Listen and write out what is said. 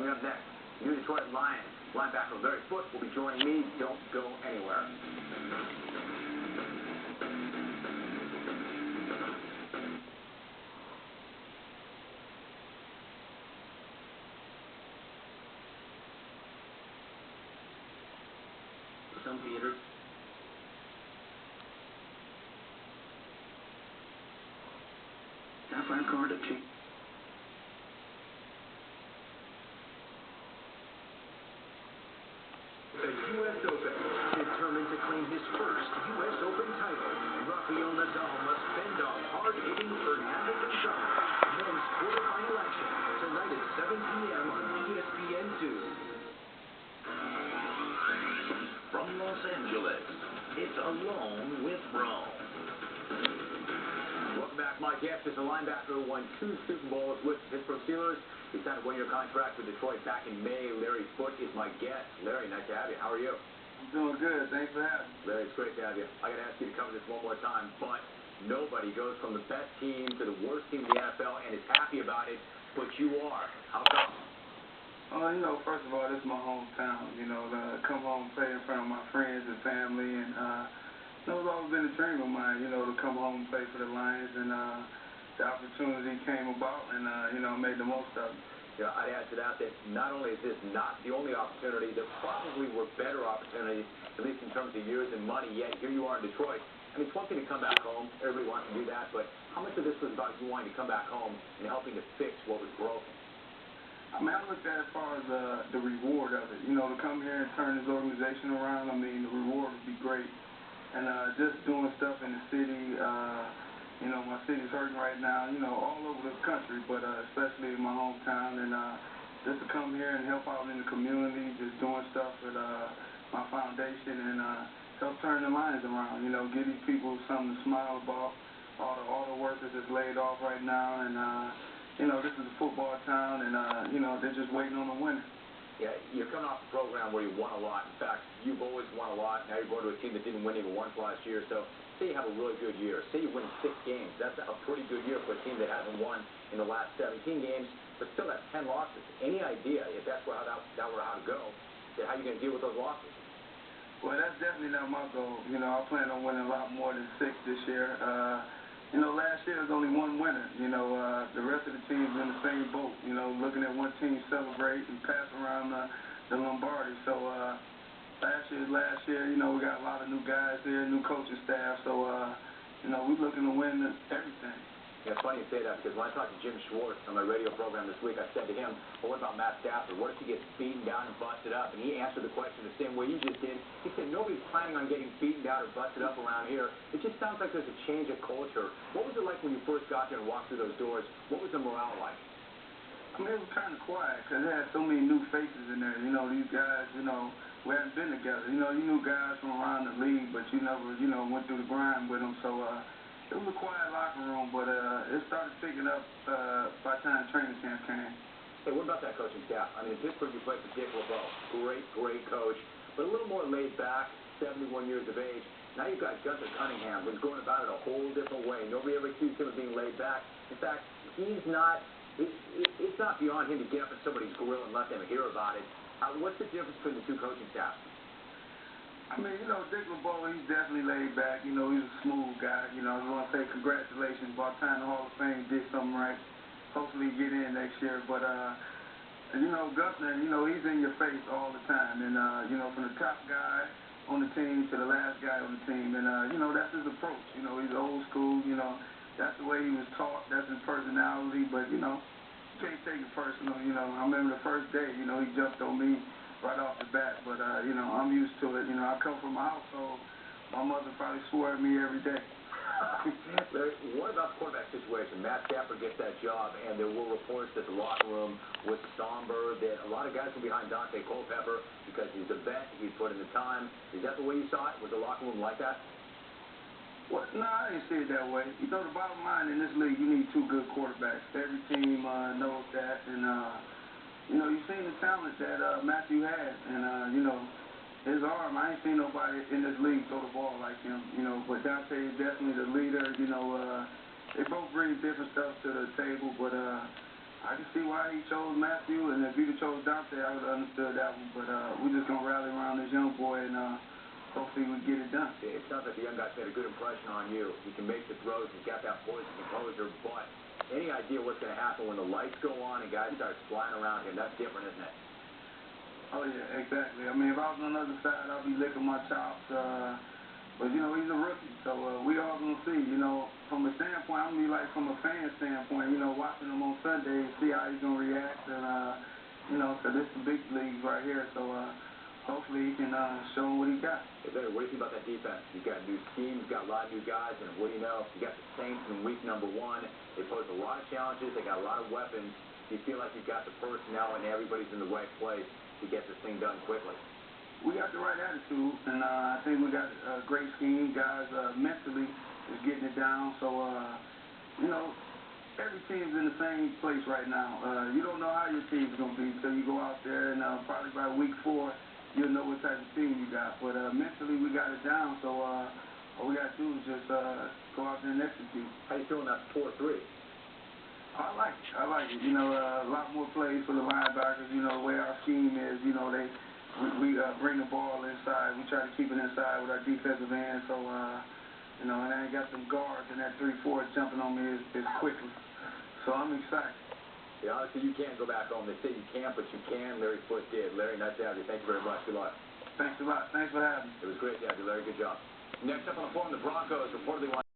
Coming up next, New Detroit Lions linebacker Larry Foote will be joining me. Don't go anywhere. Some theaters. Sapphire card at cheap. The U.S. Open, determined to claim his first U.S. Open title, Rafael Nadal must fend off hard-hitting Fernando Gonzalez. Men's quarterfinal action tonight at 7 p.m. on ESPN2. From Los Angeles, it's Alone with Rome. Welcome back. My guest is a linebacker who won 2 Super Bowls with the Pittsburgh Steelers. He signed a 1-year contract with Detroit back in May. Larry Foote is my guest. Larry, nice to have you. How are you? I'm doing good. Thanks for having me. Larry, it's great to have you. I got to ask you to cover this one more time, but nobody goes from the best team to the worst team in the NFL and is happy about it, but you are. How come? First of all, this is my hometown. To come home and play in front of my friends and family, and it's always been a dream of mine, to come home and play for the Lions, and the opportunity came about, and made the most of it. Yeah, I'd add to that not only is this not the only opportunity, there probably were better opportunities, at least in terms of years and money, yet here you are in Detroit. I mean, it's one thing to come back home. Everybody wants to do that, but how much of this was about you wanting to come back home and helping to fix what was broken? I looked at it as far as the reward of it. To come here and turn this organization around, the reward would be great. And just doing stuff in the city, my city's hurting right now, all over the country, but especially in my hometown. And just to come here and help out in the community, just doing stuff with my foundation and help turn the Lions around, give these people something to smile about. All the workers that's laid off right now, and this is a football town, and they're just waiting on the winner. Yeah, you're coming off a program where you won a lot. In fact, you've always won a lot. Now you're going to a team that didn't win even once last year. So say you have a really good year. Say you win 6 games. That's a pretty good year for a team that hasn't won in the last 17 games, but still has 10 losses. Any idea, if that's how that were how to go, how you're going to deal with those losses? Well, that's definitely not my goal. I plan on winning a lot more than 6 this year. Last year was only 1 winner. The rest of the team's in the same boat. Looking at one team celebrate and pass around the Lombardi. So last year, we got a lot of new guys here, new coaching staff. So we're looking to win everything. Yeah, it's funny you say that because when I talked to Jim Schwartz on my radio program this week, I said to him, well, what about Matt Stafford? What if he gets beaten down and busted up? And he answered the question the same way you just did. He said, nobody's planning on getting beaten down or busted up around here. It just sounds like there's a change of culture. What was it like when you first got there and walked through those doors? What was the morale like? It was kind of quiet because they had so many new faces in there. These guys, we hadn't been together. You knew guys from around the league, but you never, went through the grind with them. So, it was a quiet locker room, but it started picking up by the time training camp came. Hey, what about that coaching staff? In Pittsburgh, you played for Dick LeBeau. Great coach, but a little more laid back, 71 years of age. Now you've got Gunther Cunningham, who's going about it a whole different way. Nobody ever accused him of being laid back. In fact, it's not beyond him to get up in somebody's grill and let them hear about it. What's the difference between the 2 coaching staffs? Dick LeBeau, he's definitely laid back. He's a smooth guy. I just want to say congratulations. About time the Hall of Fame did something right. Hopefully get in next year. But, Gunther, he's in your face all the time. And, from the top guy on the team to the last guy on the team. And, that's his approach. He's old school. That's the way he was taught. That's his personality. But, you can't take it personal. I remember the first day, he jumped on me right off the bat, but I'm used to it. I come from a household. My mother probably swore at me every day. Larry, what about the quarterback situation? Matt Stafford gets that job, and there were reports that the locker room was somber, that a lot of guys were behind Dante Culpepper because he's a vet, he put in the time. Is that the way you saw it? Was the locker room like that? Well, no, I didn't see it that way. The bottom line in this league, you need 2 good quarterbacks. Every team knows that, and you've seen the talent that Matthew has, and, his arm, I ain't seen nobody in this league throw the ball like him, but Dante is definitely the leader. They both bring different stuff to the table, but, I can see why he chose Matthew, and if he'd have chose Dante, I would have understood that one. But we're just going to rally around this young boy, and hopefully we get it done. It sounds like the young guy's made a good impression on you. He can make the throws. He's got that poise and composure. But any idea what's going to happen when the lights go on and guys start flying around him? That's different, isn't it? Oh, yeah, exactly. I mean, if I was on the other side, I'd be licking my chops. But, you know, he's a rookie, so we all going to see. You know, from a standpoint, I'm going to be like from a fan standpoint, you know, watching him on Sunday and see how he's going to react. And, you know, because it's the big leagues right here. So hopefully he can show him what he got. Hey, Larry, what do you think about that defense? You've got a new scheme, you've got a lot of new guys, and what do you know? You got the Saints in week number 1. They posed a lot of challenges. They got a lot of weapons. Do you feel like you've got the personnel and everybody's in the right place to get this thing done quickly? We got the right attitude, and I think we got a great scheme. Guys mentally is getting it down. So, you know, every team's in the same place right now. You don't know how your team's going to be until you go out there, and probably by week 4, you'll know what type of team you got. But mentally, we got it down. So all we got to do is just go out there and execute. How you feeling that 4-3? I like it. I like it. You know, a lot more plays for the linebackers. You know, the way our scheme is, you know, we bring the ball inside. We try to keep it inside with our defensive end. So, you know, and I got some guards, and that 3-4 jumping on me is quickly. So I'm excited. Yeah, honestly, you can't go back home. They say you can't, but you can. Larry Foote did. Larry, nice to have you. Thank you very much. Good luck. Thanks a lot. Thanks for having me. It was great to have you, Larry. Good job. Next up on the phone, the Broncos reportedly want